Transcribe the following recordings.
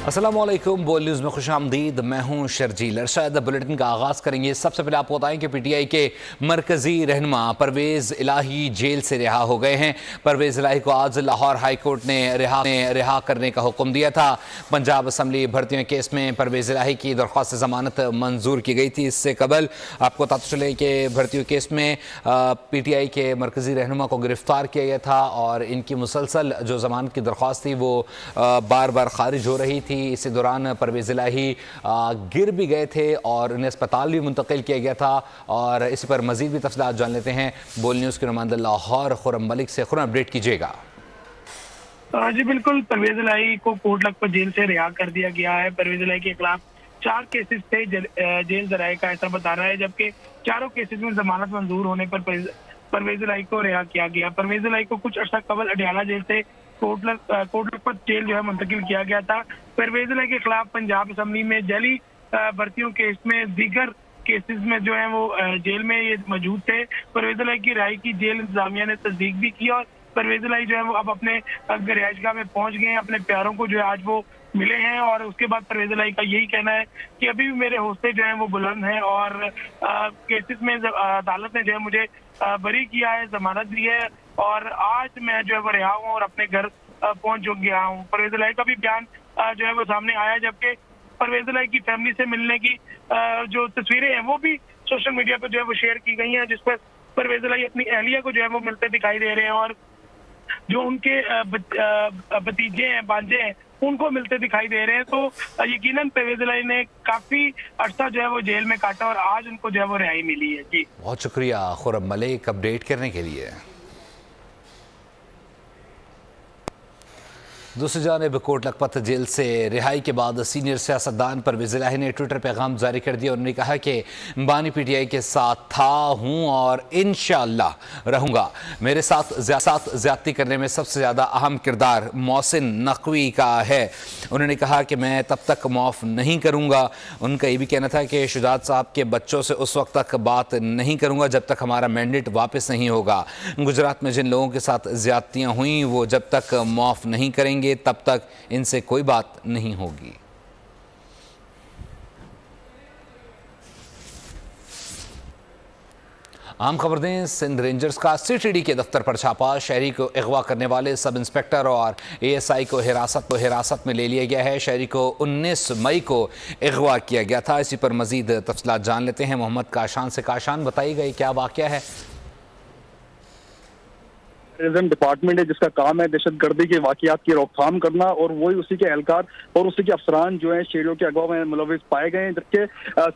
अस्सलाम वालेकुम। बोल न्यूज़ में खुश आमदीद। मैं हूँ शर्जील अरशद। बुलेटिन का आगाज़ करेंगे। सबसे पहले आपको बताएं कि पीटीआई के मरकज़ी रहनुमा परवेज़ इलाही जेल से रिहा हो गए हैं। परवेज़ इलाही को आज लाहौर हाई कोर्ट ने रिहा करने का हुक्म दिया था। पंजाब असम्बली भर्तियों केस में परवेज़ इलाही की दरख्वास्त ज़मानत मंजूर की गई थी। इससे कबल आपको बताते चले कि भर्तियों केस में पीटीआई के मरकज़ी रहनुमा को गिरफ़्तार किया गया था और इनकी मुसलसल जो ज़मानत की दरख्वास्त थी वो बार बार खारिज हो रही थी। इसी दौरान परवेज़ इलाही गिर भी गए थे और उन्हें अस्पताल भी मुंतकिल किया गया था। और इसी पर मज़ीद भी तफसीलात जान लेते हैं। बोल न्यूज़ के नुमाइंदा लाहौर खुर्रम मलिक से। खुर्रम, अपडेट कीजिएगा। जी बिल्कुल, परवेज़ इलाही को कोट लखपत जेल से रिहा कर दिया गया है। परवेज़ इलाही के खिलाफ 4 केसेस थे जेल जराये का ऐसा बता रहा है, जबकि चारों केसेस में जमानत मंजूर होने पर परवेज़ इलाही को रिहा किया गया। परवेज़ इलाही को कुछ अर्सा कबल अडियाला जेल से कोट लखपत जेल जो है मुंतकिल किया गया था। परवेज़ इलाही के खिलाफ पंजाब असम्बली में जाली भर्तियों केस में दीगर केसेस में जो है वो जेल में ये मौजूद थे। परवेज़ इलाही की रिहाई की जेल इंतजामिया ने तस्दीक भी की और परवेज़ इलाही जो है वो अब अपने रिहाइशगाह में पहुंच गए हैं। अपने प्यारों को जो है आज वो मिले हैं और उसके बाद परवेज़ इलाही का यही कहना है कि अभी भी मेरे हौसले जो हैं वो बुलंद हैं और केसेस में अदालत ने जो है मुझे बरी किया है, जमानत दी है और आज मैं जो है वो रिहा हूँ और अपने घर पहुंच गया हूँ। परवेज़ इलाही का भी बयान जो है वो सामने आया, जबकि परवेज़ इलाही की फैमिली से मिलने की जो तस्वीरें हैं वो भी सोशल मीडिया पर जो है वो शेयर की गई हैं, जिस पर परवेज़ इलाही अपनी अहलिया को जो है वो मिलते दिखाई दे रहे हैं और जो उनके भतीजे हैं, भांजे हैं, उनको मिलते दिखाई दे रहे हैं। तो यकीनन परवेज़ इलाही ने काफी अर्सा जो है वो जेल में काटा और आज उनको जो है वो रिहाई मिली है। जी बहुत शुक्रिया खुर्रम मलिक अपडेट करने के लिए। दूसरी जानिब कोट लखपत जेल से रिहाई के बाद सीनियर सियासतदान परवेज़ इलाही ने ट्विटर पैगाम जारी कर दिया। उन्होंने कहा कि बानी पीटीआई के साथ था, हूँ और इंशाअल्लाह रहूँगा। मेरे साथ ज़्यादती करने में सबसे ज़्यादा अहम किरदार मोहसिन नकवी का है। उन्होंने कहा कि मैं तब तक माफ़ नहीं करूँगा। उनका ये भी कहना था कि शुजात साहब के बच्चों से उस वक्त तक बात नहीं करूँगा जब तक हमारा मैंडेट वापस नहीं होगा। गुजरात में जिन लोगों के साथ ज़्यादतियाँ हुई वो जब तक माफ़ नहीं करेंगे तब तक इनसे कोई बात नहीं होगी। आम खबर दें, सिंध रेंजर्स का सीटीडी के दफ्तर पर छापा। शहरी को अगवा करने वाले सब इंस्पेक्टर और एएसआई को हिरासत में ले लिया गया है। शहरी को 19 मई को अगवा किया गया था। इसी पर मजीद तफसीलात जान लेते हैं मोहम्मद काशान से। काशान, बताई गई क्या वाक़या है? टेररिज्म डिपार्टमेंट है जिसका काम है दहशतगर्दी के वाक़यात की रोकथाम करना और वही उसी के एहलकार और उसी के अफसरान जो हैं शहरियों के अगवा में मुलविस पाए गए हैं। जबकि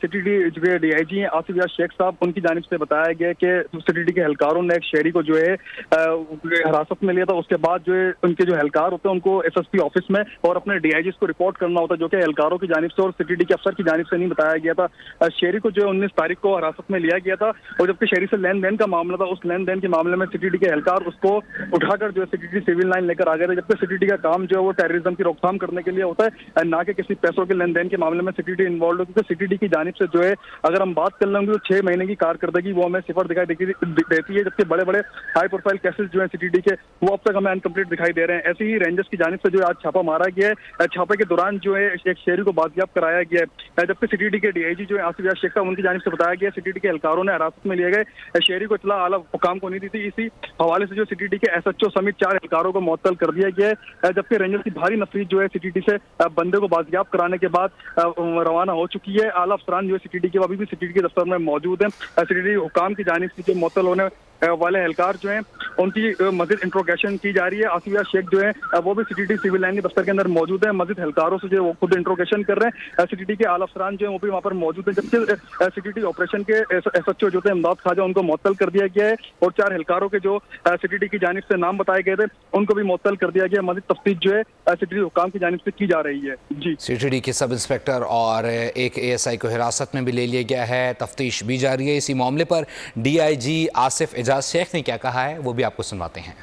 सिटीडी जो डीआईजी हैं आसिफ यार शेख साहब, उनकी जानिब से बताया गया कि सिटीडी के एहलकारों ने एक शहरी को जो है हिरासत में लिया था। उसके बाद जो है उनके जो एहलकार होते हैं उनको एसएसपी ऑफिस में और अपने डीआईजी को रिपोर्ट करना होता है, जो कि एहलकारों की जानिब से और सिटीडी के अफसर की जानिब से नहीं बताया गया था। शहरी को जो है 19 तारीख को हिरासत में लिया गया था और जबकि शहरी से लेन देन का मामला था, उस लेन देन के मामले में सिटीडी के एहलकार उसको उठाकर जो है सिटीडी सिविल लाइन लेकर आ गए थे। जबकि सिटीडी का काम जो है वो टेररिज्म की रोकथाम करने के लिए होता है, ना कि किसी पैसों के लेन देन के मामले में सिटीडी इन्वॉल्व होती है। सिटीडी की जानिब से जो है अगर हम बात कर लेंगे तो 6 महीने की कारकर्दगी वो हमें सिफर दिखाई देती है, जबकि बड़े बड़े हाई प्रोफाइल केसेस जो है सिटीडी के वो अब तक हमें अनकम्प्लीट दिखाई दे रहे हैं। ऐसे ही रेंजर्स की जानिब से जो आज छापा मारा गया है। छापे के दौरान जो है एक शहरी को बाजियाब कराया गया है, जबकि सिटीडी के डीआईजी जो है आसिफ यार शेख साहब, उनकी जानिब से बताया गया सिटीडी के एहलकारों ने हिरासत में लिए गए। शहरी को इतला आला हुकाम को नहीं दी थी। इसी हवाले से जो सिटीडी के एसएचओ समेत 4 एहलकारों को मुअत्तल कर दिया गया है। जबकि रेंजर्स की भारी नफरी जो है सिटीडी से बंदे को बाजियाब कराने के बाद रवाना हो चुकी है। आला अफसरान जो है सिटीडी के अभी भी सिटीडी के दफ्तर में मौजूद है। सिटीडी हुकाम की जानिब से जो मुअत्तल होने वाले एहलकार जो हैं उनकी मजीद इंट्रोगेशन की जा रही है। आसिफ यार शेख जो है वो भी सिटीडी सिविल लाइन के दफ्तर के अंदर मौजूद है। मजीद एहलकारों से जो वो खुद इंट्रोगेशन कर रहे हैं। सिटीडी के आला अफसरान जो है वो भी वहाँ पर मौजूद है। जबकि सिटीडी ऑपरेशन के एसएचओ जो थे इमदाद खाजा, उनको मुअत्तल कर दिया गया है और 4 एहलकारों के जो सिटीडी की जानिब से नाम बताए गए थे उनको भी मुअत्तल कर दिया गया। मजीद तफ्तीश जो है सिटीडी हुकाम की जानिब से की जा रही है। जी, सिटीडी के सब इंस्पेक्टर और एक एएसआई को हिरासत में भी ले लिया गया है। तफ्तीश भी जारी है। इसी मामले पर डीआईजी आसिफ एजाज शेख ने क्या कहा है वो भी आपको सुनवाते हैं।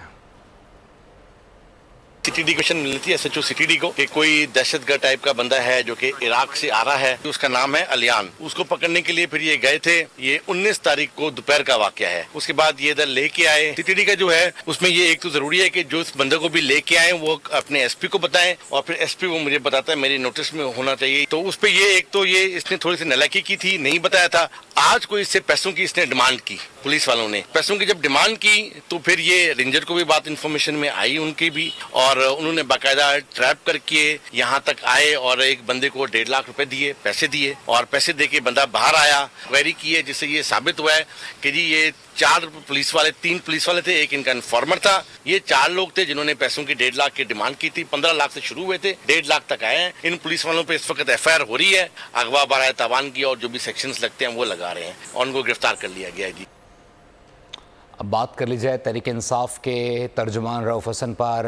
सीटीडी क्वेश्चन मिली थी एसएचओ सीटीडी को कि कोई दहशतगर्द टाइप का बंदा है जो कि इराक से आ रहा है, उसका नाम है अलियान। उसको पकड़ने के लिए फिर ये गए थे। ये 19 तारीख को दोपहर का वाकया है। उसके बाद ये इधर लेके आए। सीटीडी का जो है उसमें ये एक तो जरूरी है कि जो इस बंदे को भी लेके आए वो अपने एसपी को बताएं और फिर एसपी वो मुझे बताता है मेरी नोटिस में होना चाहिए। तो उस पे ये एक तो ये इसने थोड़ी सी नालायकी की थी, नहीं बताया था। आज कोई इससे पैसों की इसने डिमांड की, पुलिस वालों ने पैसों की जब डिमांड की तो फिर ये रेंजर को भी बात इन्फॉर्मेशन में आई उनकी भी, और उन्होंने बाकायदा ट्रैप करके यहाँ तक आए और एक बंदे को 1.5 लाख रुपए दिए, पैसे दिए, और पैसे दे के बंदा बाहर आया। क्वेरी की है जिससे ये साबित हुआ है कि जी ये 4 पुलिस वाले, 3 पुलिस वाले थे, एक इनका इन्फॉर्मर था। ये 4 लोग थे जिन्होंने पैसों की 1.5 लाख की डिमांड की थी। 15 लाख से शुरू हुए थे, 1.5 लाख तक आए हैं। इन पुलिस वालों पे इस वक्त एफआईआर हो रही है, अगवा बराए तावान की और जो भी सेक्शंस लगते हैं वो लगा रहे हैं और उनको गिरफ्तार कर लिया गया है। जी अब बात कर ली जाए तहरीक इंसाफ के तर्जुमान रऊफ हसन पर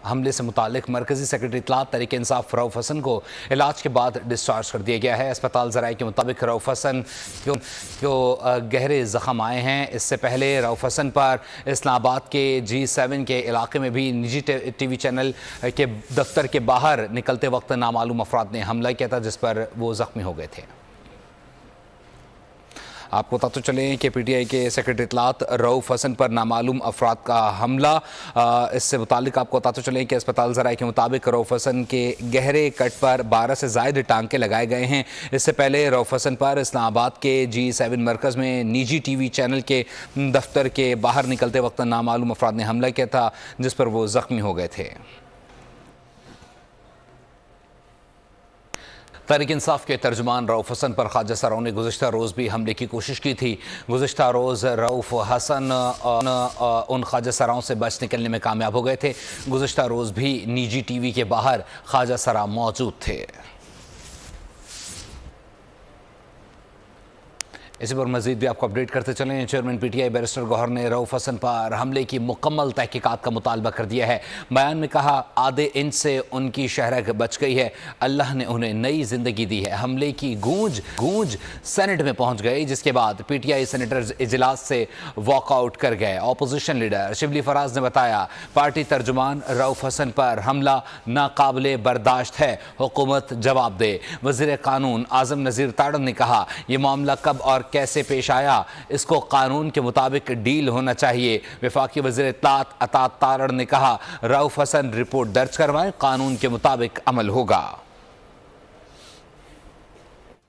हमले से मुतालिक मरकज़ी सेक्रेटरी इत्तलात तहरीक इंसाफ रऊफ हसन को इलाज के बाद डिस्चार्ज कर दिया गया है। अस्पताल ज़राए के मुताबिक रऊफ हसन को गहरे ज़ख़म आए हैं। इससे पहले रऊफ हसन पर इस्लामाबाद के G7 के इलाके में भी निजी TV चैनल के दफ्तर के बाहर निकलते वक्त नामालूम अफराद ने हमला किया था, जिस पर वो ज़ख्मी हो गए थे। आपको बताते चलें कि PTI के सेक्रेटरी इत्तलात रऊफ हसन पर नामालूम अफराद का हमला। इससे मुतालिक आपको बताते चलें कि अस्पताल ज़राए के मुताबिक रऊफ हसन के गहरे कट पर 12 से ज़ायद टांके लगाए गए हैं। इससे पहले रऊफ हसन पर इस्लामाबाद के G7 मरकज़ में निजी TV चैनल के दफ्तर के बाहर निकलते वक्त नामालूम अफराद ने हमला किया था, जिस पर वो ज़ख्मी हो गए थे। तहरीक इंसाफ के तर्जुमान रऊफ हसन पर ख्वाजा सराओं ने गुज़िश्ता रोज़ भी हमले की कोशिश की थी। गुज़िश्ता रोज़ रऊफ हसन उन ख्वाजा सराओं से बच निकलने में कामयाब हो गए थे। गुज़िश्ता रोज़ भी निजी TV के बाहर ख्वाजा सरा मौजूद थे। इसी पर मज़ीद भी आपको अपडेट करते चलें। चेयरमैन PTI बैरिस्टर गौहर ने रऊफ हसन पर हमले की मुकम्मल तहकीकात का मुतालबा कर दिया है। बयान में कहा, आधे इंच से उनकी शहरक बच गई है, अल्लाह ने उन्हें नई ज़िंदगी दी है। हमले की गूंज सेनेट में पहुंच गई, जिसके बाद PTI सेनेटर्स इजलास से वॉकआउट कर गए। अपोजिशन लीडर शिबली फराज ने बताया, पार्टी तर्जुमान रऊफ हसन पर हमला नाकाबिले बर्दाश्त है, हुकूमत जवाब दे। वज़ीर कानून आज़म नज़ीर ताड़न ने कहा, यह मामला कब और कैसे पेश आया, इसको कानून के मुताबिक डील होना चाहिए। वफाकी वज़ीर इत्तलात अता तारड़ ने कहा, रऊफ हसन रिपोर्ट दर्ज करवाएं, कानून के मुताबिक अमल होगा।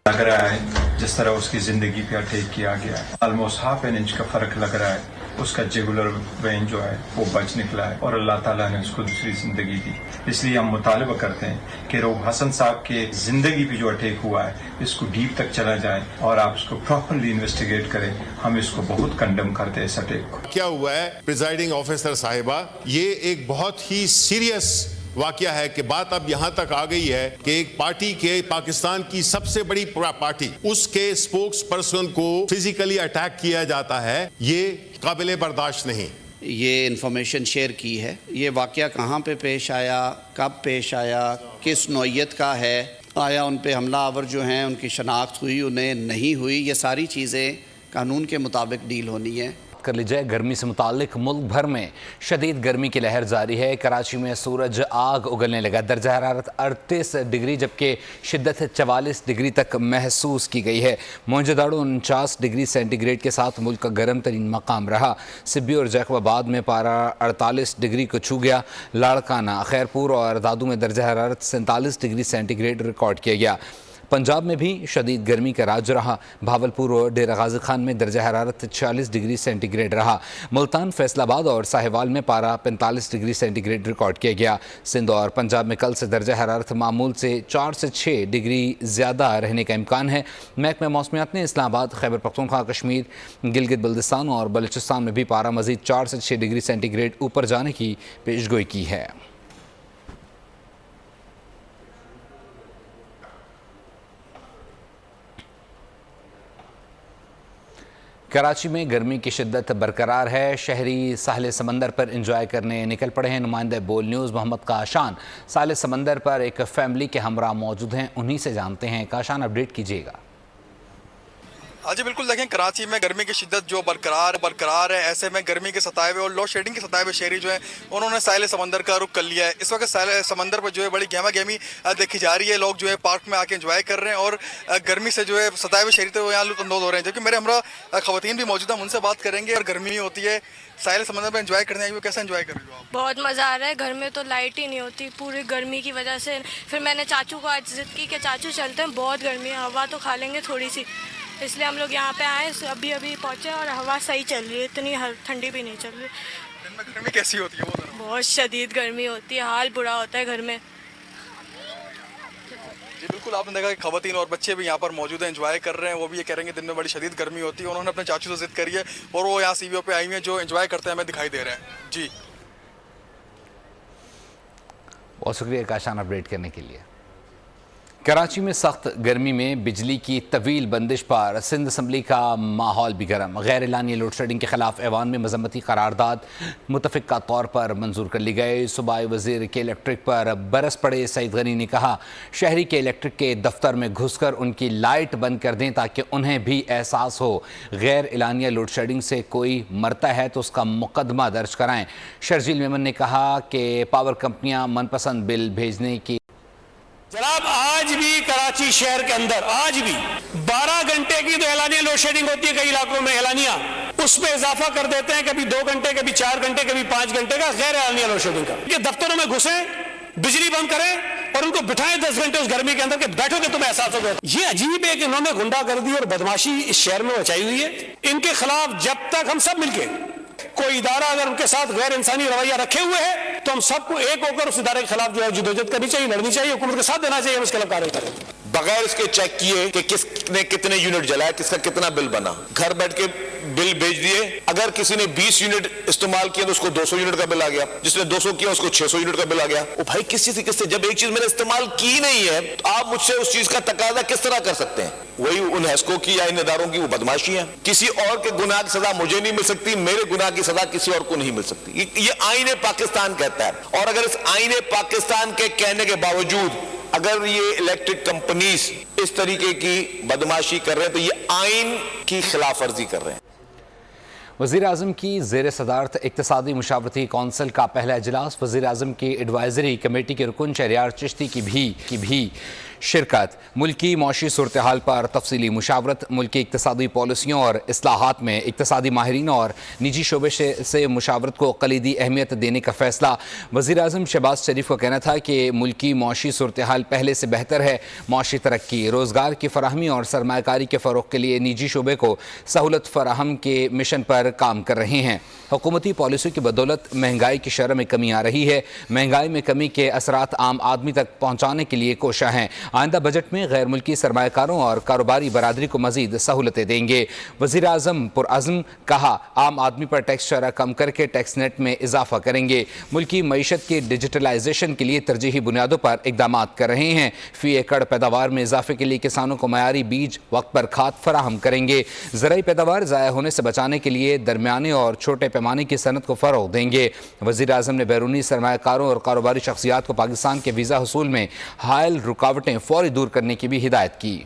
लग रहा है जिस तरह उसकी जिंदगी पे अटैक किया गया है, ऑलमोस्ट हाफ एन इंच का फर्क लग रहा है। उसका जुगुलर वेन जो है वो बच निकला है और अल्लाह ताला ने उसको दूसरी जिंदगी दी। इसलिए हम मुतालबा करते हैं कि रऊफ हसन साहब के जिंदगी पे जो अटैक हुआ है इसको डीप तक चला जाए और आप इसको प्रॉपरली इन्वेस्टिगेट करें। हम इसको बहुत कंडम करते हैं इस अटैक को। क्या हुआ है प्रिजाइडिंग ऑफिसर साहिबा, ये एक बहुत ही सीरियस वाकया है कि बात अब यहां तक आ गई है कि एक पार्टी के, पाकिस्तान की सबसे बड़ी पार्टी, उसके स्पोक्स पर्सन को फिजिकली अटैक किया जाता है। ये काबिले बर्दाश्त नहीं। ये इंफॉर्मेशन शेयर की है। ये वाकया कहाँ पे पेश आया, कब पेश आया, किस नौइयत का है, आया उन पे हमलावर जो हैं उनकी शनाख्त हुई, उन्हें नहीं हुई, ये सारी चीज़ें कानून के मुताबिक डील होनी है। कर ली जाए गर्मी से मुतालिक, मुल्क भर में शदीद गर्मी की लहर जारी है। कराची में सूरज आग उगलने लगा। दर्जा हरारत 38 डिग्री जबकि शिद्दत 44 डिग्री तक महसूस की गई है। मोहनजोदड़ो 49 डिग्री सेंटीग्रेड के साथ मुल्क का गर्म तरीन मकाम रहा। सिब्बी और जैकबाबाद में पारा 48 डिग्री को छू गया। लाड़काना, खैरपुर और दादू में दर्जा हरारत 47 डिग्री सेंटीग्रेड रिकॉर्ड किया गया। पंजाब में भी शदीद गर्मी का राज रहा। भावलपुर और डेरा गाजी खान में दर्जा हरारत 46 डिग्री सेंटीग्रेड रहा। मुल्तान, फैसलाबाद और साहिवाल में पारा 45 डिग्री सेंटीग्रेड रिकॉर्ड किया गया। सिंध और पंजाब में कल से दर्जा हरारत मामूल से 4 से 6 डिग्री ज़्यादा रहने का इम्कान है। महकमा मौसमियात ने इस्लामाबाद, खैबर पख्तूनख्वा, कश्मीर, गिलगित बल्तिस्तान और बलूचिस्तान में भी पारा मज़ीद 4 से 6 डिग्री सेंटीग्रेड ऊपर जाने की पेशगोई की है। कराची में गर्मी की शिद्दत बरकरार है। शहरी साहिल समंदर पर इंजॉय करने निकल पड़े हैं। नुमाइंदा बोल न्यूज़ मोहम्मद काशान साहिल समंदर पर एक फैमिली के हमरा मौजूद हैं, उन्हीं से जानते हैं। काशान, अपडेट कीजिएगा। हाँ जी बिल्कुल, देखें कराची में गर्मी की शिद्दत जो बरकरार है, ऐसे में गर्मी के सताए हुए और लोड शेडिंग के सताए हुए शहरी जो है उन्होंने साहिल समंदर का रुख कर लिया है। इस वक्त साहिल समंदर पर जो है बड़ी गहमा गहमी देखी जा रही है। लोग जो है पार्क में आके एंजॉय कर रहे हैं और गर्मी से जो है सताए हुए शहरी तो यहाँ लुत्फ़अंदोज़ हो रहे हैं। जबकि मेरे हमरा ख़वातीन भी मौजूद हैं, उनसे बात करेंगे। और गर्मी होती है, साहिल समंदर पर एंजॉय करने आई हुई, कैसा एंजॉय कर रही हो आप? बहुत मज़ा आ रहा है। घर में तो लाइट ही नहीं होती पूरी गर्मी की वजह से। फिर मैंने चाचू को आज जिद की कि चाचू चलते हैं, बहुत गर्मी है, हवा तो खा लेंगे थोड़ी सी, इसलिए हम लोग यहाँ पे आए। अभी पहुँचे और हवा सही चल रही है, इतनी ठंडी भी नहीं चल रही। दिन में गर्मी कैसी होती है? वो बहुत शदीद गर्मी होती है, हाल बुरा होता है घर में। जी बिल्कुल, आपने देखा कि ख़वातीन और बच्चे भी यहाँ पर मौजूद हैं, एंजॉय कर रहे हैं। वो भी ये कह रहे हैं कि दिन में बड़ी शदीद गर्मी होती है। उन्होंने अपने चाचू से जिद करी है और वो यहाँ CBO पे आई हुई हैं, जो एंजॉय करते हैं हमें दिखाई दे रहे हैं। जी बहुत शुक्रिया काशान अपडेट करने के लिए। कराची में सख्त गर्मी में बिजली की तवील बंदिश पर सिंध असम्बली का माहौल भी गर्म। गैर एलानिया लोड शेडिंग के खिलाफ ऐवान में मजम्मती करारदाद मुतफ़िक़ा तौर पर मंजूर कर ली गई। सूबाई वज़ीर के इलेक्ट्रिक पर बरस पड़े सईद गनी ने कहा, शहरी के इलेक्ट्रिक के दफ्तर में घुसकर उनकी लाइट बंद कर दें ताकि उन्हें भी एहसास हो गैर एलानिया लोड शेडिंग से कोई मरता है तो उसका मुकदमा दर्ज कराएं। शर्जील मेमन ने कहा कि पावर कंपनियां मनपसंद बिल भेजने की जनाब, आज भी कराची शहर के अंदर आज भी 12 घंटे की तो एलानिया लोड शेडिंग होती है, कई इलाकों में एलानिया, उस पे इजाफा कर देते हैं, कभी 2 घंटे, कभी 4 घंटे, कभी 5 घंटे का गैर एलानिया लोड शेडिंग का। ये दफ्तरों में घुसे, बिजली बंद करें और उनको बिठाएं 10 घंटे उस गर्मी के अंदर के बैठोगे तुम्हें एहसास होगा। ये अजीब है कि इन्होंने गुंडागर्दी और बदमाशी इस शहर में मचाई हुई है। इनके खिलाफ जब तक हम सब मिलके कोई इदारा अगर उनके साथ गैर इंसानी रवैया रखे हुए है तो हम सबको एक होकर उस इदारे के खिलाफ जो है जदोजहद करनी चाहिए, लड़नी चाहिए, हुकूमत के साथ देना चाहिए, हम इसके खिलाफ कार्रवाई करें। बगैर इसके चेक किए कि किसने कितने यूनिट जलाया, किसका कितना बिल बना, घर बैठ के बिल भेज दिए। अगर किसी ने 20 यूनिट इस्तेमाल किया तो उसको 200 यूनिट का बिल आ गया, जिसने 200 किया उसको 600 यूनिट का बिल आ गया। ओ भाई, किसी से किससे, जब एक चीज मैंने इस्तेमाल की नहीं है तो आप मुझसे उस चीज का तकाजा किस तरह कर सकते हैं? वही उन हैस्को की या इन इदारों की वो बदमाशी है। किसी और के गुनाह की सजा मुझे नहीं मिल सकती, मेरे गुनाह की सजा किसी और को नहीं मिल सकती। ये आईने पाकिस्तान कहता है। और अगर इस आईने पाकिस्तान के कहने के बावजूद अगर ये इलेक्ट्रिक कंपनीज इस तरीके की बदमाशी कर रहे हैं तो ये आइन की खिलाफ वर्जी कर रहे हैं। वज़ीर आज़म की ज़ेर सदारत इक़्तिसादी मुशावरती कौंसिल का पहला इजलास। वज़ीर आज़म की एडवाइज़री कमेटी के रुकन शहरियार चिश्ती की भी शिरकत। मुल्की मौशी सूरत हाल पर तफसीली मुशावरत। मुल्की इक़्तिसादी पॉलिसियों और इस्लाहात में इक़्तिसादी माहिरीन और निजी शोबे से मुशावरत को कलीदी अहमियत देने का फ़ैसला। वज़ीर आज़म शहबाज शरीफ का कहना था कि मुल्की मौशी सूरत हाल पहले से बेहतर है। मौशी तरक्की, रोज़गार की फराहमी और सरमायाकारी के फ़रोग़ के लिए निजी शोबे को सहूलत फराहम के मिशन पर काम कर रहे हैं। हुकूमती पॉलिसियों की बदौलत महंगाई की शरह में कमी आ रही है। महंगाई में कमी के असरात आम आदमी तक पहुँचाने के लिए कोशा हैं। आइंदा बजट में गैर मुल्की सरमायाकारों और कारोबारी बरादरी को मजीद सहूलतें देंगे। वज़ीर आज़म पुरअज़्म कहा, आम आदमी पर टैक्स शरह कम करके टैक्स नेट में इजाफा करेंगे। मुल्की मईशत की डिजिटलाइजेशन के लिए तरजीही बुनियादों पर इक़दाम कर रहे हैं। फ़ी एकड़ पैदावार में इजाफे के लिए किसानों को मयारी बीज वक्त पर खाद फराहम करेंगे। ज़राई पैदावार ज़ाया होने से बचाने के लिए दरमियाने और छोटे पैमाने की सनत को फ़रोग़ देंगे। वज़ीर आज़म ने बैरूनी सरमायाकारों और कारोबारी शख्सियात को पाकिस्तान के वीज़ा हसूल में हायल रुकावटें फौरी दूर करने की भी हिदायत की।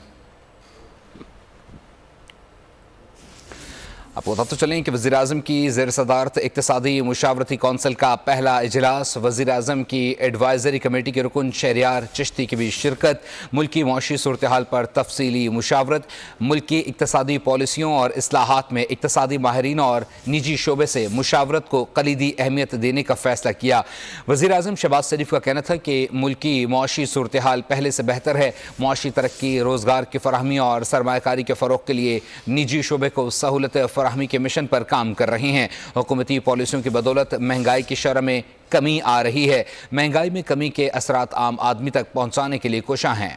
आपको बताते चलें कि वज़ीर आज़म की ज़ेर सदारत इक़्तिसादी मुशावरती कौंसिल का पहला इजलास। वज़ीर आज़म की एडवाइज़री कमेटी के रुकन शहरियार चिश्ती की भी शिरकत। मुल्की मौशी सूरत हाल पर तफसीली मुशावरत। मुल्की इक़्तिसादी पॉलिसियों और इस्लाहात में इक़्तिसादी माहिरीन और निजी शोबे से मुशावरत को कलीदी अहमियत देने का फ़ैसला किया। वज़ीर आज़म शहबाज शरीफ का कहना था कि मुल्की मौशी सूरत हाल पहले से बेहतर है। मौशी तरक्की, रोज़गार की फराहमी और सरमायाकारी के फ़रोग़ के लिए निजी शोबे को सहूलत फराहमी के मिशन पर काम कर रहे हैं। हुकूमती पॉलिसियों की बदौलत महंगाई की शरह में कमी आ रही है। महंगाई में कमी के असरात आम आदमी तक पहुंचाने के लिए कोशा हैं।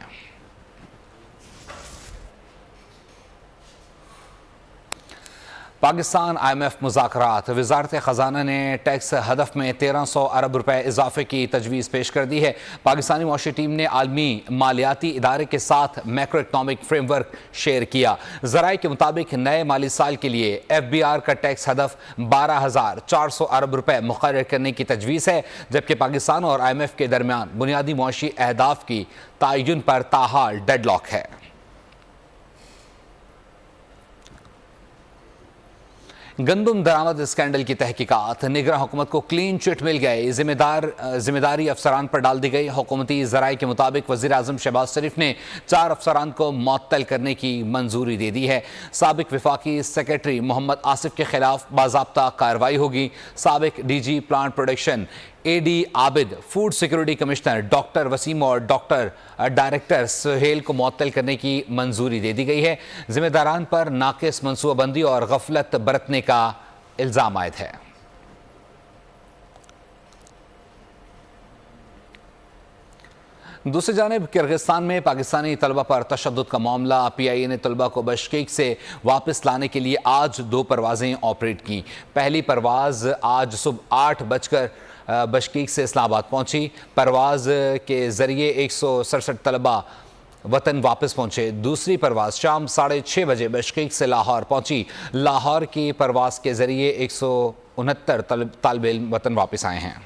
पाकिस्तान IMF मुज़ाकरात। वज़ारत ख़ज़ाना ने टैक्स हदफ में 1300 अरब रुपए इजाफे की तजवीज़ पेश कर दी है। पाकिस्तानी मौशी टीम ने आलमी मालियाती इदारे के साथ मैक्रो इकनॉमिक फ्रेमवर्क शेयर किया। ज़राए के मुताबिक नए माली साल के लिए FBR का टैक्स हदफ 12,400 अरब रुपए मुक़र्रर करने की तजवीज़ है, जबकि पाकिस्तान और IMF के दरमियान बुनियादी मौशी अहदाफ की तयन पर ताहाल डेडलॉक है। गंदम दरामद स्कैंडल की तहकीकात, निगरान हुकूमत को क्लीन चिट मिल गए, जिम्मेदारी अफसरान पर डाल दी गई। हुकूमती ज़राए के मुताबिक वज़ीर आज़म शहबाज शरीफ ने 4 अफसरान को मुअत्तल करने की मंजूरी दे दी है। साबिक वफाकी सेक्रेटरी मोहम्मद आसिफ के खिलाफ बाज़ाब्ता कार्रवाई होगी। साबिक DG plant production AD Abid, food security commissioner doctor Waseem और डायरेक्टर सुहेल को मुअत्तल करने की मंजूरी दे दी गई है। जिम्मेदारान पर नाकिस मनसूबाबंदी और गफलत बरतने का इल्ज़ाम आयद है। दूसरी जानिब किर्गिस्तान में पाकिस्तानी तलबा पर तशद्दुद का मामला, PIA ने तलबा को बशकेक से वापस लाने के लिए आज 2 परवाज़ें ऑपरेट की। पहली परवाज़ आज सुबह 8 बजकर बशकेक से इस्लामाबाद पहुंची। परवाज़ के ज़रिए 167 तलबा वतन वापस पहुंचे। दूसरी परवाज़ शाम 6:30 बजे बशकेक से लाहौर पहुंची। लाहौर की परवाज़ के ज़रिए 169 तालिब इल्म वतन वापस आए हैं।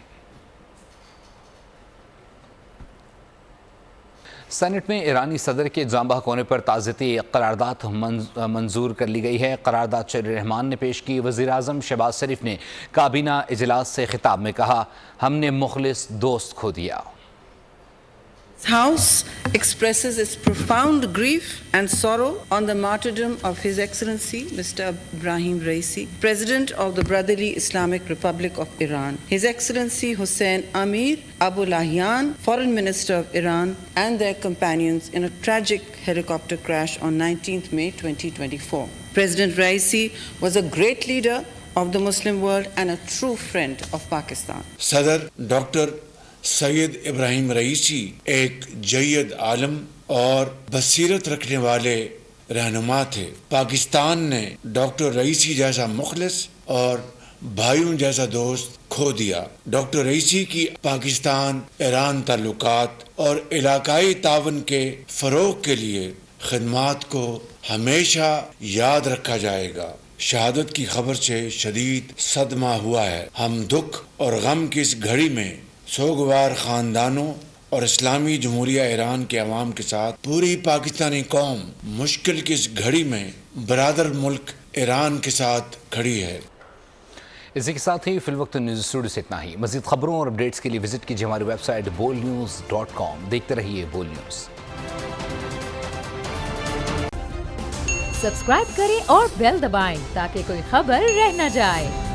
सेनेट में ईरानी सदर के जांबहक होने पर ताज़ियती करारदाद मंजूर कर ली गई है। करारदाद शरीर रहमान ने पेश की। वज़ीर आज़म शहबाज शरीफ ने काबीना इजलास से खिताब में कहा, हमने मुखलिस दोस्त खो दिया। This House expresses its profound grief and sorrow on the martyrdom of His Excellency Mr. Ibrahim Raisi, President of the Brotherly Islamic Republic of Iran, His Excellency Hossein Amir Abdullahian, Foreign Minister of Iran, and their companions in a tragic helicopter crash on 19th May 2024. President Raisi was a great leader of the Muslim world and a true friend of Pakistan. Sadr Dr. Syed Ibrahim रईसी एक जय्यद आलम और बसीरत रखने वाले रहनुमा थे। पाकिस्तान ने doctor रईसी जैसा मुखलिस और भाइयों जैसा दोस्त खो दिया। डॉक्टर रईसी की पाकिस्तान ईरान ताल्लुकात और इलाकाई तावन के फरोग के लिए खिदमात को हमेशा याद रखा जाएगा। शहादत की खबर से शदीद सदमा हुआ है। हम दुख और गम की इस घड़ी में सोगवार खानदानों और इस्लामी जमहूरिया ईरान के अवाम के साथ पूरी पाकिस्तानी कौम मुश्किल की इस घड़ी में बरादर मुल्क ईरान के साथ खड़ी है। इसी के साथ ही फिलवक्त न्यूज़ स्टूडियो से इतना ही। मज़ीद खबरों और अपडेट्स के लिए विजिट कीजिए हमारी वेबसाइट bolnews.com। देखते रहिए बोल न्यूज़। सब्सक्राइब करें और बेल दबाएं ताकि कोई खबर रह न जाए।